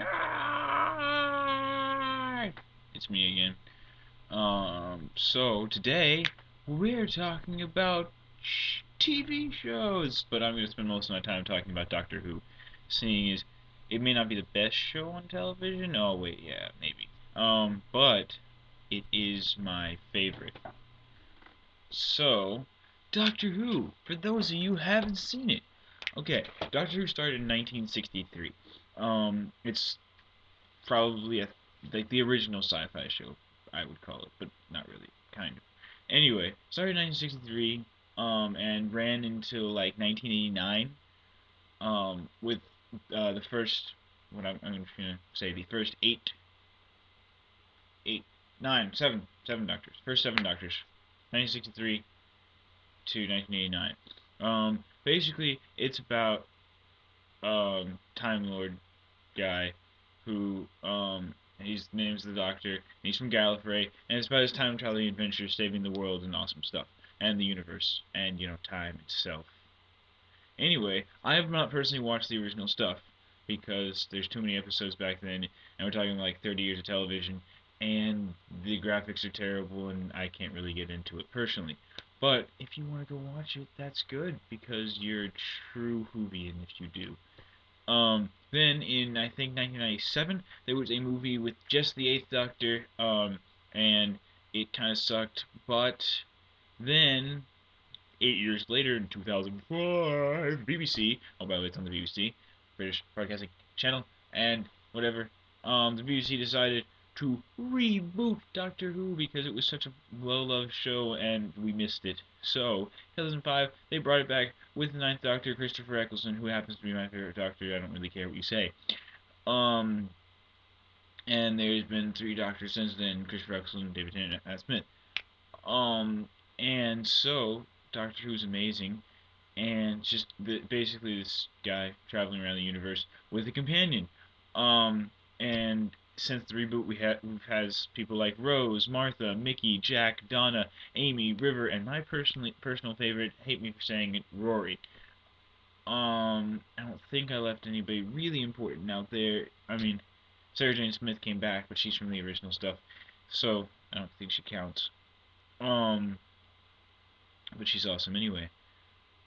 Hi! It's me again. So today we're talking about TV shows, but I'm going to spend most of my time talking about Doctor Who, seeing as it may not be the best show on television. Oh wait, yeah, maybe. But it is my favorite. So, Doctor Who, for those of you who haven't seen it. Okay, Doctor Who started in 1963. It's probably like the original sci-fi show, I would call it, but not really, kind of. Anyway, started in 1963, and ran until like 1989, with the first, I'm gonna say the first eight, nine, seven Doctors, first seven Doctors, 1963 to 1989. Basically, it's about Time Lord guy who his name's the Doctor, and he's from Gallifrey, and it's about his time traveling adventures, saving the world and awesome stuff, and the universe, and time itself. Anyway, I have not personally watched the original stuff because there's too many episodes back then, and we're talking like 30 years of television, and the graphics are terrible, and I can't really get into it personally. But if you want to go watch it, that's good because you're a true Whovian if you do. Then in I think 1997, there was a movie with just the Eighth Doctor, and it kind of sucked. But then 8 years later, in 2005, BBC. Oh, by the way, it's on the BBC, British Broadcasting Channel, and whatever. The BBC decided to reboot Doctor Who because it was such a well-loved show and we missed it. So, 2005, they brought it back with the Ninth Doctor, Christopher Eccleston, who happens to be my favorite Doctor. I don't really care what you say. Um, and there's been three Doctors since then: Christopher Eccleston, David Tennant, and Matt Smith. Um, and so Doctor Who's amazing, and just basically this guy traveling around the universe with a companion. And since the reboot, we've has people like Rose, Martha, Mickey, Jack, Donna, Amy, River, and my personal favorite, hate me for saying it, Rory. I don't think I left anybody really important out there. I mean, Sarah Jane Smith came back, but she's from the original stuff, so I don't think she counts. Um, but she's awesome anyway.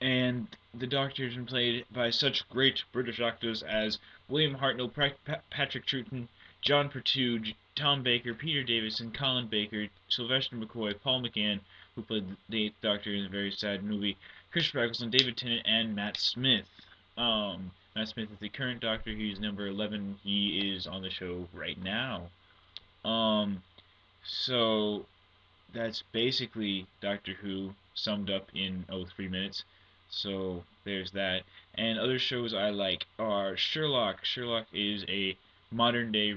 And the Doctor has been played by such great British actors as William Hartnell, Patrick Troughton, John Pertwee, Tom Baker, Peter Davison, Colin Baker, Sylvester McCoy, Paul McGann, who played the Eighth Doctor in a very sad movie, Christopher Eccleston, David Tennant, and Matt Smith. Matt Smith is the current Doctor. He's number 11. He is on the show right now. Um, so that's basically Doctor Who summed up in 3 minutes. So there's that. And other shows I like are Sherlock. Sherlock is a modern day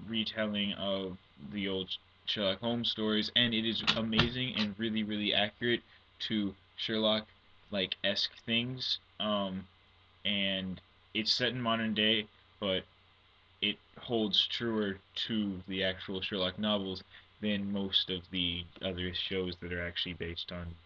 retelling of the old Sherlock Holmes stories, and it is amazing and really, really accurate to Sherlock like esque things. And it's set in modern day, but it holds truer to the actual Sherlock novels than most of the other shows that are actually based on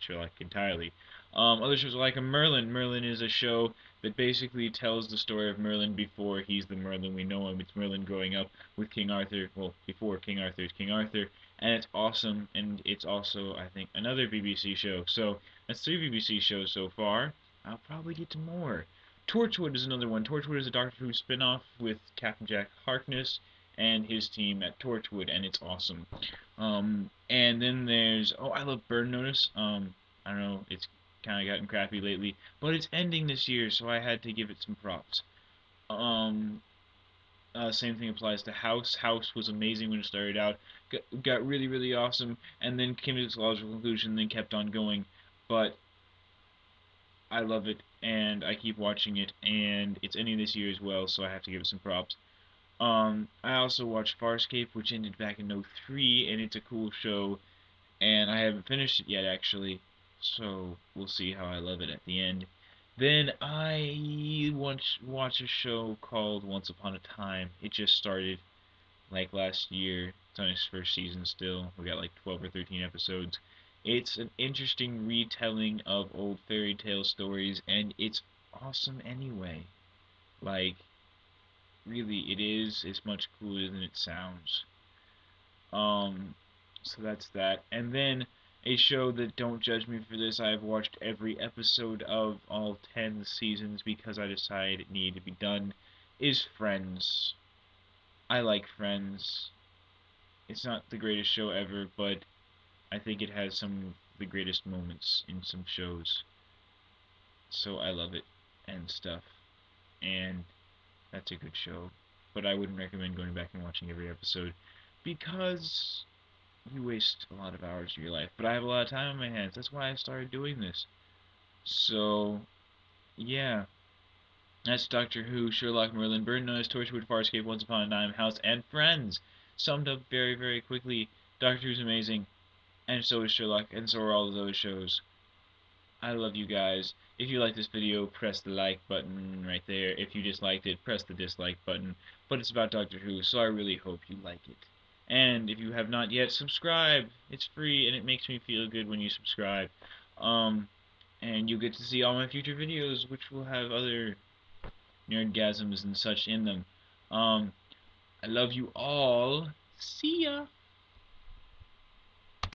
Sherlock entirely. Other shows like Merlin. Merlin is a show that basically tells the story of Merlin before he's the Merlin we know him. It's Merlin growing up with King Arthur, well, before King Arthur's King Arthur, and it's awesome. And it's also, I think, another BBC show. So that's three BBC shows so far. I'll probably get to more. Torchwood is another one. Torchwood is a Doctor Who spin-off with Captain Jack Harkness and his team at Torchwood, and it's awesome. And then there's I love Burn Notice. I don't know, it's kind of gotten crappy lately, but it's ending this year, so I had to give it some props. Um, Same thing applies to House. House was amazing when it started out, got really really awesome, and then came to its logical conclusion, then kept on going. But I love it, and I keep watching it, and it's ending this year as well, so I have to give it some props. I also watched Farscape, which ended back in '03, and it's a cool show, and I haven't finished it yet actually, so we'll see how I love it at the end. Then I once watched a show called Once Upon a Time. It just started like last year. It's on its first season still. We got like 12 or 13 episodes. It's an interesting retelling of old fairy tale stories, and it's awesome anyway. Like, really it is. It's much cooler than it sounds. Um, so that's that. And then a show that, don't judge me for this, I've watched every episode of all 10 seasons because I decided it needed to be done, is Friends. I like Friends. It's not the greatest show ever, but I think it has some of the greatest moments in some shows. So I love it and stuff. And that's a good show. But I wouldn't recommend going back and watching every episode because you waste a lot of hours of your life. But I have a lot of time on my hands. That's why I started doing this. So, yeah. That's Doctor Who, Sherlock, Merlin, Burn Notice, Torchwood, Farscape, Once Upon a Time, House, and Friends. Summed up very, very quickly. Doctor Who's amazing, and so is Sherlock, and so are all of those shows. I love you guys. If you like this video, press the like button right there. If you disliked it, press the dislike button. But it's about Doctor Who, so I really hope you like it. And if you have not yet, subscribe. It's free, and it makes me feel good when you subscribe. Um, and you get to see all my future videos, which will have other nerdgasms and such in them. I love you all. See ya!